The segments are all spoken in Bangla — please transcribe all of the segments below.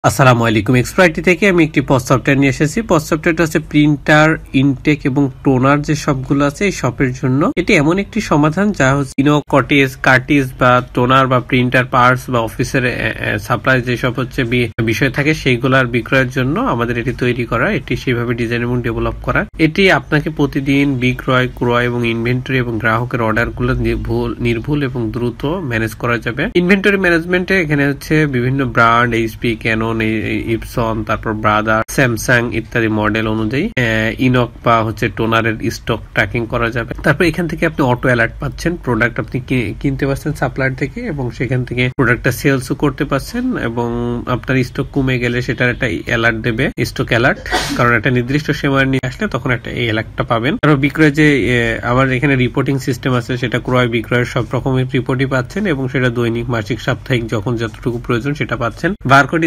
আসসালামু আলাইকুম। এক্সপার্টি থেকে আমি একটি পজ সফটওয়্যার নিয়ে এসেছি। পজ সফটওয়্যারটা হচ্ছে প্রিন্টার, ইনটেক এবং টোনার যে সবগুলো আছে এই সবের জন্য এটি এমন একটি সমাধান যা হচ্ছে কার্টিজ বা টোনার বা প্রিন্টার পার্টস বা অফিসের সাপ্লাই যেসব হচ্ছে বিষয় থাকে সেইগুলার বিক্রয়ের জন্য আমাদের এটি তৈরি করা। এটি সেইভাবে ডিজাইন এবং ডেভেলপ করা। এটি আপনাকে প্রতিদিন বিক্রয়, ক্রয় এবং ইনভেন্টরি এবং গ্রাহকের অর্ডারগুলো নির্ভুল এবং দ্রুত ম্যানেজ করা যাবে। ইনভেন্টরি ম্যানেজমেন্টে এখানে হচ্ছে বিভিন্ন ব্র্যান্ড, এইচপি, ক্যানন, ইপসন, তারপর ব্রাদার, স্যামসাং ইত্যাদি মডেল অনুযায়ী ইনক বা হচ্ছে টোনারের স্টক ট্র্যাকিং করা যাবে। তারপর এখান থেকে আপনি অটো অ্যালার্ট পাচ্ছেন, প্রোডাক্ট আপনি কিনতে পারছেন সাপ্লায়ার থেকে এবং সেখান থেকে প্রোডাক্টটা সেলসও করতে পারছেন এবং আপনার স্টক কমে গেলে সেটার একটা অ্যালার্ট দেবে, স্টক অ্যালার্ট, কারণ একটা নির্দিষ্ট সময় নিয়ে আসলে তখন একটা এই অ্যালার্টটা পাবেন। তারপর বিক্রয় যে আবার এখানে রিপোর্টিং সিস্টেম আছে, সেটা ক্রয় বিক্রয়ের সব রকমের রিপোর্টই পাচ্ছেন এবং সেটা দৈনিক, মাসিক, সাপ্তাহিক যখন যতটুকু প্রয়োজন সেটা পাচ্ছেন। বারকোড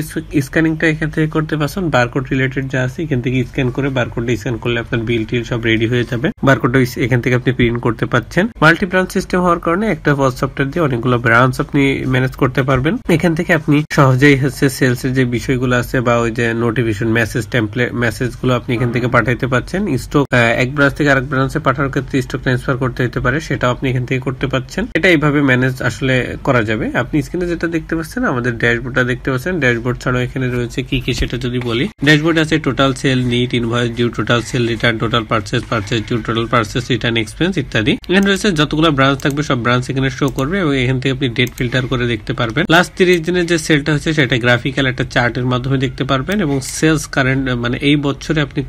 স্ক্যানিংটা এখান থেকে করতে পারছেন। বারকোড রিলেটেড যা আছে এখান থেকে স্ক্যান করে, বারকোডটা স্ক্যান করলে আপনার বিল টিল সব রেডি হয়ে যাবে। বারকোডটা এখান থেকে আপনি প্রিন্ট করতে পাচ্ছেন। মাল্টি ব্রাঞ্চ সিস্টেম হওয়ার কারণে একটা পজ সফটওয়্যার দিয়ে অনেকগুলো ব্রাঞ্চ আপনি ম্যানেজ করতে পারবেন। এখান থেকে আপনি সহজেই হচ্ছে সেলস এর যে বিষয়গুলো আছে বা ওই যে নোটিফিকেশন মেসেজ, টেমপ্লেট মেসেজ গুলো আপনি এখান থেকে পাঠাইতে পারছেন। স্টক এক ব্রাঞ্চ থেকে আরেক ব্রাঞ্চে পাঠানোর ক্ষেত্রে স্টক ট্রান্সফার করতে হতে পারে, সেটাও আপনি এখান থেকে করতে পারছেন। এটা এইভাবে ম্যানেজ আসলে করা যাবে। আপনি স্ক্রিনে যেটা দেখতে পাচ্ছেন আমাদের ড্যাশবোর্ডটা দেখতে পাচ্ছেন। ড্যাশবোর্ড ছাড়াও এখানে রয়েছে কি কি সেটা যদি বলি, ড্যাশবোর্ড আছে total sale, net, invoice due, total sale return, total purchase, purchase due, total purchase return expense ইত্যাদি। এখানে রয়েছে যতগুলো ব্রাঞ্চ থাকবে সব ব্রাঞ্চ এখানে শো করবে এবং এখান থেকে আপনি ডেট ফিল্টার করে দেখতে পারবেন। লাস্ট 30 দিনের যে সেলটা হচ্ছে সেটা গ্রাফিক্যাল একটা চার্টের মাধ্যমে দেখতে পারবেন এবং সেলস কারেন্ট মানে এই বছরে আপনি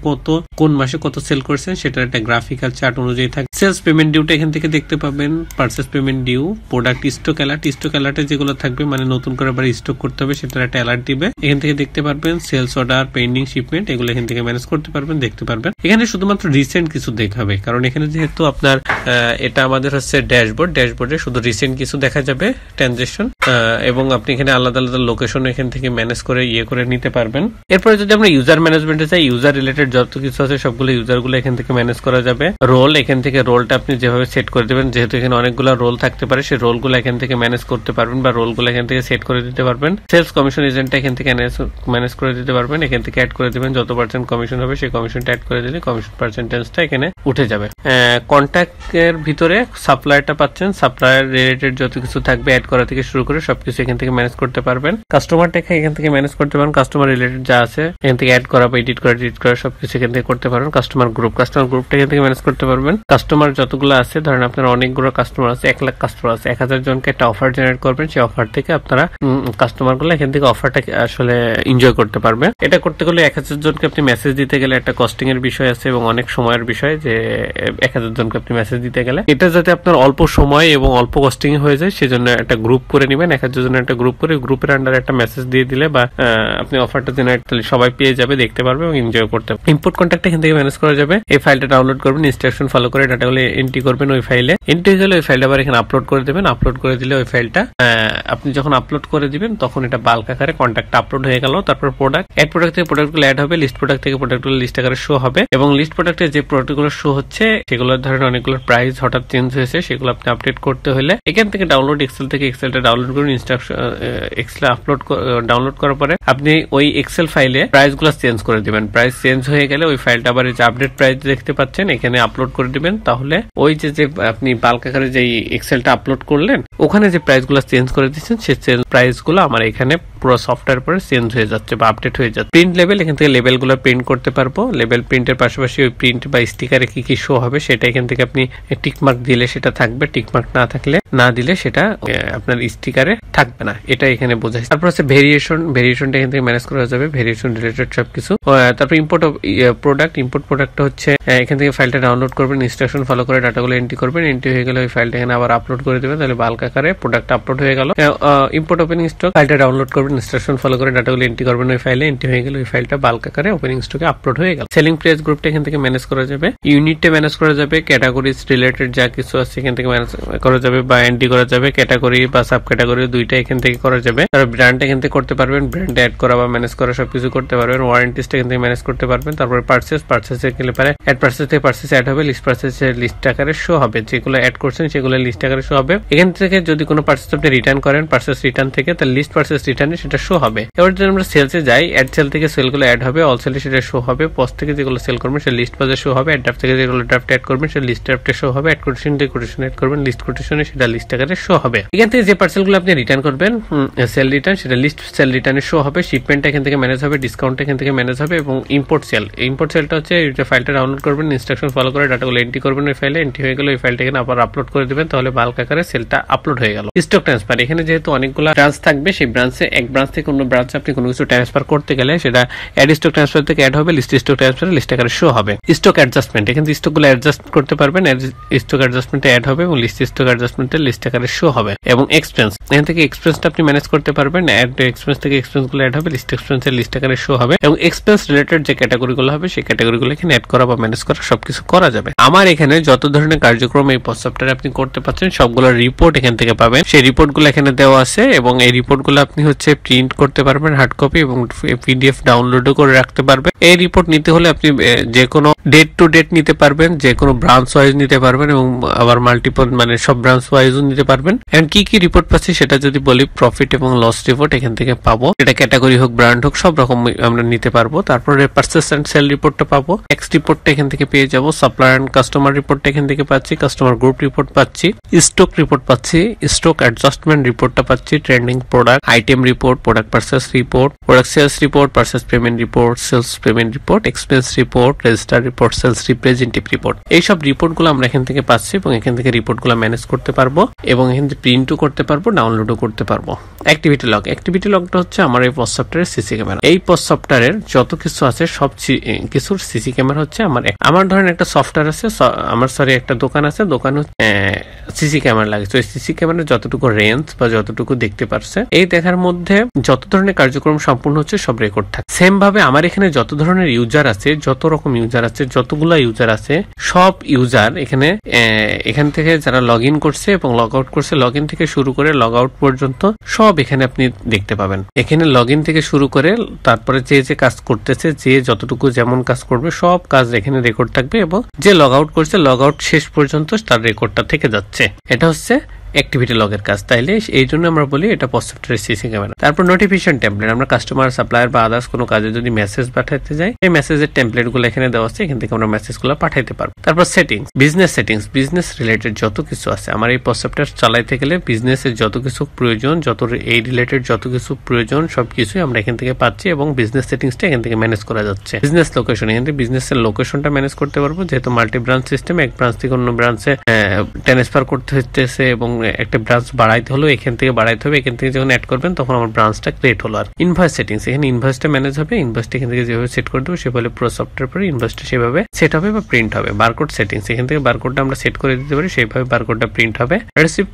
কোন মাসে কত সেল করেছেন সেটার একটা গ্রাফিক্যাল চার্ট অনুযায়ী থাকে। সেলস পেমেন্ট ডিউটা এখান থেকে দেখতে পাবেন, purchase payment due, product stock alert, stock অ্যালার্টে যেগুলো থাকবে মানে নতুন করে আবার স্টক করতে হবে সেটার একটা অ্যালার্ট দিবে। এখান থেকে দেখতে পারবেন সেলস অর্ডার, পেন্ডিং শিপমেন্ট, এগুলো এখান থেকে ম্যানেজ করতে পারবেন, দেখতে পারবেন। এখানে শুধুমাত্র রিসেন্ট কিছু দেখাবে, কারণ এখানে যেহেতু আপনার এটা আমাদের হচ্ছে ড্যাশবোর্ডে শুধু রিসেন্ট কিছু দেখা যাবে ট্রানজাকশন এবং আপনি এখানে আলাদা আলাদা লোকেশন এখান থেকে ম্যানেজ করে করে নিতে পারবেন। এরপরে যদি আমরা ইউজার ম্যানেজমেন্টে চাই, ইউজার রিলেটেড যত কিছু আছে সবগুলো ইউজার গুলো এখান থেকে ম্যানেজ করা যাবে। রোল, এখান থেকে রোলটা আপনি যেভাবে সেট করে দেবেন, যেহেতু এখানে অনেকগুলো রোল থাকতে পারে সেই রোলগুলো এখান থেকে ম্যানেজ করতে পারবেন বা রোলগুলো এখান থেকে সেট করে দিতে পারবেন। সেলস কমিশন এজেন্টটা এখান থেকে ম্যানেজ করে দিতে পারবেন, এখান থেকে অ্যাড করে দিবেন, যত পার্সেন্ট কমিশন হবে সেই কমিশনটা অ্যাড করে দিলে কমিশন পার্সেন্টেজটা এখানে উঠে যাবে। কন্ট্যাক্টের ভিতরে সাপ্লায়ারটা পাচ্ছেন, সাপ্লায়ার রিলেটেড যত কিছু থাকবে অ্যাড করা থেকে শুরু করে সবকিছু এখান থেকে ম্যানেজ করতে পারবেন। কাস্টমারটা এখান থেকে ম্যানেজ করতে পারেন, কাস্টমার রিলেটেড যা আছে এখান থেকে অ্যাড করা বা এডিট করা সবকিছু এখান থেকে করতে পারবেন। কাস্টমার গ্রুপটা এখান থেকে ম্যানেজ করতে পারবেন। কাস্টমার যতগুলো আছে, ধরেন আপনার অনেকগুলো কাস্টমার আছে, 1 লাখ কাস্টমার আছে, 1000 জনকে একটা অফার জেনারেট করবেন, সেই অফার থেকে আপনারা কাস্টমার গুলো এখান থেকে অফারটা আসলে এনজয় করতে পারবেন। এটা করতে গেলে 1000 জনকে আপনি মেসেজ দিতে গেলে একটা কস্টিং এর বিষয় আছে এবং অনেক সময়ের বিষয়, যে 1000 জনকে আপনি মেসেজ দিতে গেলে এটা যাতে আপনার অল্প সময় এবং অল্প কস্টিং হয়ে যায় সেজন্য একটা গ্রুপ করে নেবেন। 1000 জনের একটা গ্রুপ করে গ্রুপের আন্ডারে একটা মেসেজ দিয়ে দিলে বা আপনি অফারটা জেনারেট করলে সবাই পেয়ে যাবে, দেখতে পারবে এবং এনজয় করতে পারবে। ইম্পোর্ট কন্ট্যাক্ট এখান থেকে ম্যানেজ করা যাবে। এই ফাইলটা ডাউনলোড করবেন, ইনস্ট্রাকশন ফলো করে ডাটাগুলো এন্ট্রি করবেন ওই ফাইলে। এন্ট্রি হয়ে গেলে ওই ফাইলটা আবার এখানে আপলোড করে দেবেন। আপলোড করে দিলে ওই ফাইলটা আপনি যখন আপলোড করে দিবেন তখন এটা বাল্ক আকারে কন্ট্যাক্ট আপলোড হয়ে গেল। তারপর প্রোডাক্ট থেকে প্রোডাক্টগুলো অ্যাড হবে, লিস্ট প্রোডাক্ট থেকে প্রোডাক্টগুলো লিস্ট আকারে শো হবে এবং লিস্ট প্রোডাক্টে যে প্রোডাক্টগুলো শো হচ্ছে সেগুলোর ধরেন অনেকগুলোর প্রাইস হঠাৎ চেঞ্জ হয়েছে, সেগুলো আপনি আপডেট করতে হলে এখান থেকে ডাউনলোড এক্সেলটা ডাউনলোড করুন। এক্সেল ডাউনলোড করার পরে আপনি ওই এক্সেল ফাইলে প্রাইস গুলো চেঞ্জ করে দিবেন। প্রাইস চেঞ্জ হয়ে গেলে ওই ফাইলটা আবার যে আপডেট প্রাইস দেখতে পাচ্ছেন এখানে আপলোড করে দিবেন। তাহলে ওই যে আপনি বাল্ক আকারে যে এক্সেলটা আপলোড করলেন ওখানে যে প্রাইস গুলো চেঞ্জ করে দিচ্ছেন সেই প্রাইস গুলো আমার এখানে পুরো সফটওয়্যার পরে চেঞ্জ হয়ে যাচ্ছে বা আপডেট হয়ে যাচ্ছে। প্রিন্ট লেভেল, এখান থেকে লেভেল গুলো প্রিন্ট করতে পারবো। লেভেল প্রিন্টের পাশাপাশি ওই প্রিন্ট বা স্টিকারে কি কি শো হবে সেটা এখান থেকে আপনি টিকমার্ক দিলে সেটা থাকবে, টিকমার্ক না দিলে সেটা আপনার স্টিকারে থাকবে না, এটা এখানে বোঝায়। তারপর আছে ভেরিয়েশনটা এখান থেকে ম্যানেজ করা যাবে, ভেরিয়েশন রিলেটেড সবকিছু। তারপর ইম্পোর্ট প্রোডাক্টটা হচ্ছে এখান থেকে ফাইলটা ডাউনলোড করবেন, ইনস্ট্রাকশন ফলো করে ডাটাগুলো এন্ট্রি করবেন। এন্ট্রি হয়ে গেলে ওই ফাইলটা এখানে আবার আপলোড করে দেবেন, তাহলে বাল্ক আকারে প্রোডাক্ট আপলোড হয়ে গেল। ইম্পোর্ট ওপেনিং স্টক, ফাইলটা ডাউনলোড করবেন, ইনস্ট্রাকশন ফলো করে ডাটাগুলো এন্ট্রি করবেন ওই ফাইলে। এন্ট্রি হয়ে গেলে ওই ফাইলটা বাল্ক আকারে ওপেনিং স্টকে আপলোড হয়ে গেল। সেলিং প্রাইস গ্রুপটা এখান থেকে ম্যানেজ করা যাবে, ইউনিটটা ম্যানেজ করা যাবে, ক্যাটাগরিজ রিলেটেড যা কিছু আছে এখান থেকে ম্যানেজ করা যাবে বা এন্ট্রি করা যাবে। ক্যাটাগরি বা সাব ক্যাটাগরি দুইটা এখান থেকে করা যাবে। তারপর ব্র্যান্ড এখান থেকে করতে পারবেন, ব্র্যান্ড অ্যাড করা বা ম্যানেজ করা সবকিছু করতে পারবেন। ওয়ারেন্টিসটা এখান থেকে ম্যানেজ করতে পারবেন। তারপর পারচেজ গেলে পারে অ্যাড পারচেজ থেকে পারচেজ অ্যাড হবে, লিস্ট পারচেজের লিস্ট আকারে শো হবে, যেগুলো অ্যাড করছেন সেগুলো লিস্ট আকারে শো হবে। এখান থেকে যদি কোনো পারচেজ আপনি রিটার্ন করেন পারচেজ রিটার্ন থেকে, তাহলে লিস্ট পারচেজ রিটার্নে সেটা শো হবে। এবার যদি আমরা সেলসে যাই, অ্যাড সেল থেকে সেলগুলো অ্যাড হবে, অল সেলে সেটা শো হবে, পজ থেকে যেগুলো সেল করবেন সেটা লিস্ট পজে শো হবে, অ্যাড ড্রাফট থেকে যেগুলো ড্রাফট অ্যাড করবেন সেটা লিস্ট ড্রাফটে শো হবে, অ্যাড কোটেশন থেকে কোটেশন অ্যাড করবেন, লিস্ট কোটেশনে সেটা লিস্ট আকারে শো হবে। এখান থেকে যে পার্সেলগুলো আপনি রিটার্ন করবেন সেল রিটার্ন সেটা লিস্ট সেল রিটার্নে শো হবে, শিপমেন্ট এখান থেকে ম্যানেজ হবে, ডিসকাউন্ট এখান থেকে ম্যানেজ হবে এবং ইম্পোর্ট সেলটা হচ্ছে ফাইলটা ডাউনলোড করবেন, ইনস্ট্রাকশন ফলো করে ডাটাগুলো এন্ট্রি করবেন, ওই ফাইলে এন্ট্রি হয়ে গেলে ওই ফাইলটা এখানে আবার আপলোড করে দিবেন, তাহলে বাল্ক আকারে সেলটা আপলোড হয়ে গেল। স্টক ট্রান্সফার, এখানে যেহেতু অনেকগুলো ব্রাঞ্চ থাকবে, সেই ব্রাঞ্চে এক ব্রাঞ্চ থেকে অন্য ব্রাঞ্চে আপনি কোনো কিছু ট্রান্সফার করতে গেলে সেটা অ্যাড স্টক ট্রান্সফার থেকে অ্যাড হবে, লিস্ট স্টক ট্রান্সফার লিস্ট আকারে শো হবে। স্টক অ্যাডজাস্টমেন্ট, এখানে স্টকগুলো অ্যাডজাস্ট করতে পারবেন, স্টক অ্যাডজাস্টমেন্টে অ্যাড হবে এবং লিস্ট স্টক অ্যাডজাস্টমেন্টে লিস্ট আকারে শো হবে। এবং এক্সপেন্স, এখান থেকে এক্সপেন্সটা আপনি ম্যানেজ করতে পারবেন, অ্যাড এক্সপেন্স থেকে এক্সপেন্সগুলো অ্যাড হবে, লিস্ট এক্সপেন্সের লিস্ট আকারে শো হবে এবং এক্সপেন্স রিলেটেড যে ক্যাটাগরিগুলো হবে সেই ক্যাটাগরিগুলো এখানে অ্যাড করা বা ম্যানেজ করা সবকিছু করা যাবে। আমার এখানে যত ধরনের কার্যক্রম এই পজ সফটওয়্যারে আপনি করতে পারছেন সবগুলোর রিপোর্ট এখান থেকে পাবেন, সেই রিপোর্টগুলো এখানে দেওয়া আছে এবং এই রিপোর্টগুলো আপনি হচ্ছে প্রিন্ট করতে পারবেন হার্ড কপি এবং পিডিএফ ডাউনলোডও করে রাখতে পারবেন। এই রিপোর্ট নিতে হলে আপনি যে কোনো ডেট টু ডেট নিতে পারবেন, যে কোনো ব্রাঞ্চ ওয়াইজ নিতে পারবেন এবং আবার মাল্টিপল মানে সব ব্রাঞ্চ ওয়াইজও নিতে পারবেন। এখন কি কি রিপোর্ট পাচ্ছি সেটা যদি বলি, প্রফিট এবং লস রিপোর্ট এখান থেকে পাবো, এটা ক্যাটাগরি হোক ব্র্যান্ড হোক সব রকম আমরা নিতে পারবো। তারপরে পারচেস এন্ড সেল রিপোর্টটা পাবো, ট্যাক্স রিপোর্টটা এখান থেকে পেয়ে যাবো, সাপ্লায়ার এন্ড কাস্টমার রিপোর্টটা এখান থেকে পাচ্ছি, কাস্টমার গ্রুপ রিপোর্ট পাচ্ছি, স্টক রিপোর্ট পাচ্ছি, স্টক অ্যাডজাস্টমেন্ট রিপোর্টটা পাচ্ছি, trending product item report, product purchase report, product sales report, purchase payment report, sales payment report, expense report, register report, sales representative report. এইসব রিপোর্টগুলো আমরা এখান থেকে পাচ্ছি এবং এখান থেকে রিপোর্টগুলো ম্যানেজ করতে পারবো এবং এখান থেকে প্রিন্টও করতে পারবো, ডাউনলোডও করতে পারবো। অ্যাক্টিভিটি লগ, অ্যাক্টিভিটি লগটা হচ্ছে আমার এই পজ সফটওয়্যারের সিসি ক্যামেরা। এই পজ সফটওয়্যারের যত কিছু আছে সব কিছুর সিসি ক্যামেরা হচ্ছে আমার ধরেন একটা সফটওয়্যার আছে, আমার একটা দোকান আছে, দোকান সিসি ক্যামেরা লাগে, তো এই সিসি ক্যামেরার যতটুকু রেঞ্জ বা যতটুকু দেখতে পারছে এই দেখার মধ্যে যত ধরনের কার্যক্রম সম্পূর্ণ হচ্ছে সব রেকর্ড থাকে। সেম ভাবে আমার এখানে যত ধরনের ইউজার আছে, যত রকম ইউজার আছে, যতগুলা ইউজার আছে, সব ইউজার এখান থেকে যারা লগ ইন করছে এবং লগ আউট করছে, লগ ইন থেকে শুরু করে লগ আউট পর্যন্ত সব এখানে আপনি দেখতে পাবেন। এখানে লগ ইন থেকে শুরু করে তারপরে যে যে কাজ করতেছে, যে যতটুকু যেমন কাজ করবে সব কাজ এখানে রেকর্ড থাকবে এবং যে লগ আউট করছে লগ আউট শেষ পর্যন্ত তার রেকর্ডটা থেকে যাচ্ছে। এটা হচ্ছে অ্যাক্টিভিটি লগের কাজ। তাইলে এই জন্য আমরা বলি এটা পজ সফটওয়্যারের সিসি ক্যামেরা। তারপর নোটিফিকেশন টেমপ্লেট, আমরা কাস্টমার, সাপ্লায়ার বা আদার্স কোনো কাজে যদি মেসেজ পাঠাতে যাই, এই মেসেজের টেমপ্লেট গুলো এখানে দেওয়া আছে, এখান থেকে আমরা মেসেজ গুলো পাঠাইতে পারবো। তারপর সেটিংস, বিজনেস রিলেটেড যত কিছু আছে, আমার এই পজ সফটওয়্যার চালাইতে গেলে বিজনেসের যত কিছু প্রয়োজন, যত এই রিলেটেড যত কিছু প্রয়োজন সবকিছুই আমরা এখান থেকে পাচ্ছি এবং বিজনেস সেটিংসটা এখান থেকে ম্যানেজ করা যাচ্ছে। বিজনেস লোকেশন, এখান থেকে বিজনেসের লোকেশনটা ম্যানেজ করতে পারবো, যেহেতু মাল্টি ব্রাঞ্চ সিস্টেম, এক ব্রাঞ্চ থেকে অন্য ব্রাঞ্চে ট্রান্সফার করতে হচ্ছে এবং একটা ব্রাঞ্চ বাড়াইতে হলো, এখান থেকে বাড়াইতে হবে, এখান থেকে যখন অ্যাড করবেন তখন আমার ব্রাঞ্চটা ক্রিয়েট হলো। আর ইনভয়েস সেটিংস, এখানে ইনভয়েসটা ম্যানেজ হবে, ইনভয়েসটা এখান থেকে যেভাবে সেট করে দেবো সেভাবে পুরো সফটওয়্যার পরে ইনভয়েসটা সেভাবে সেট হবে বা প্রিন্ট হবে। বারকোড সেটিংস, এখান থেকে বারকোডটা আমরা সেট করে দিতে পারি, সেইভাবে বারকোডটা প্রিন্ট হবে। রিসিপ্ট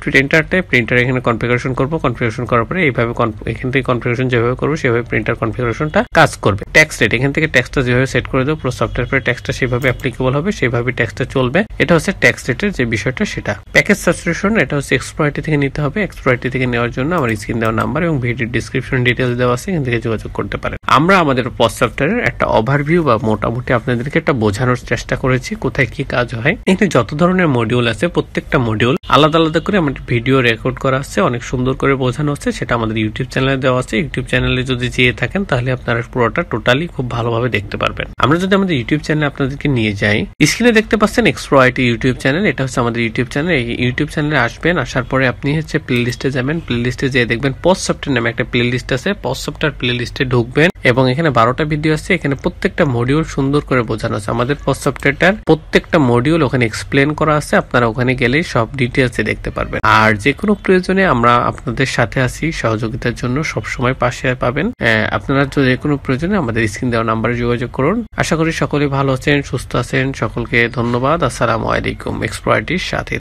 প্রিন্টার এখানে কনফিগারেশন করবো, কনফিগারেশন করার পরে এইভাবে এখান থেকে কনফিগারেশন যেভাবে করবো সেভাবে প্রিন্টার কনফিগারেশনটা কাজ করবে। ট্যাক্স রেট, এখান থেকে ট্যাক্সটা যেভাবে সেট করে দেবো পুরো সফটওয়্যার পরে ট্যাক্সটা সেভাবে অ্যাপ্লিকেবল হবে, সেভাবে ট্যাক্সটা চলবে। এটা হচ্ছে ট্যাক্স রেটের যে বিষয়টা সেটা। প্যাকেজ সাবস্ক্রিপশন, এটা হচ্ছে এক্সপ্লয়েটি থেকে নিতে হবে, এক্সপ্লয়েটি থেকে নেওয়ার জন্য আমার স্ক্রিন দেওয়া নাম্বার এবং ভিডিও ডিসক্রিপশন ডিটেইলস দেওয়া আছে, এখান থেকে যোগাযোগ করতে পারেন। আমরা আমাদের পজ সফটওয়্যারের একটা ওভারভিউ বা মোটামুটি আপনাদেরকে একটা বোঝানোর চেষ্টা করেছি কোথায় কি কাজ হয়। এখানে যত ধরনের মডিউল আছে প্রত্যেকটা মডিউল আলাদা আলাদা করে আমাদের ভিডিও রেকর্ড করা আছে, অনেক সুন্দর করে বোঝানো আছে, সেটা আমাদের ইউটিউব চ্যানেলে দেওয়া আছে। ইউটিউব চ্যানেলে যদি যেয়ে থাকেন তাহলে আপনারা পুরোটা টোটালি খুব ভালোভাবে দেখতে পারবেন। আমরা যদি আমাদের ইউটিউব চ্যানেলে আপনাদেরকে নিয়ে যাই, স্ক্রিনে দেখতে পাচ্ছেন এক্সপ্লয়েটি ইউটিউব চ্যানেল, এটা হচ্ছে আমাদের ইউটিউব চ্যানেল। এই ইউটিউব চ্যানেলে আসবেন, আসার পরে আপনি হচ্ছে প্লে লিস্টে যাবেন, প্লে লিস্টে যেয়ে দেখবেন পজ সফটওয়্যার নামে একটা প্লে লিস্ট আছে, পজ সফটওয়্যার প্লে লিস্টে ঢুকবেন এবং এখানে 12টা ভিডিও আছে, এখানে প্রত্যেকটা মডিউল সুন্দর করে বোঝানো আছে। আমাদের পজ সফটওয়্যারটার প্রত্যেকটা মডিউল ওখানে এক্সপ্লেন করা আছে, আপনারা ওখানে গেলেই সব ডিটেইলসে দেখতে পারবেন। আর যে কোনো প্রয়োজনে আমরা আপনাদের সাথে আছি, সহযোগিতার জন্য সবসময় পাশে পাবেন। আপনারা যে কোনো প্রয়োজনে আমাদের স্ক্রিন দেওয়া নাম্বারে যোগাযোগ করুন। আশা করি সকলে ভালো আছেন, সুস্থ আছেন। সকলকে ধন্যবাদ। আসসালামু আলাইকুম। এক্সপ্লয়েটির সাথে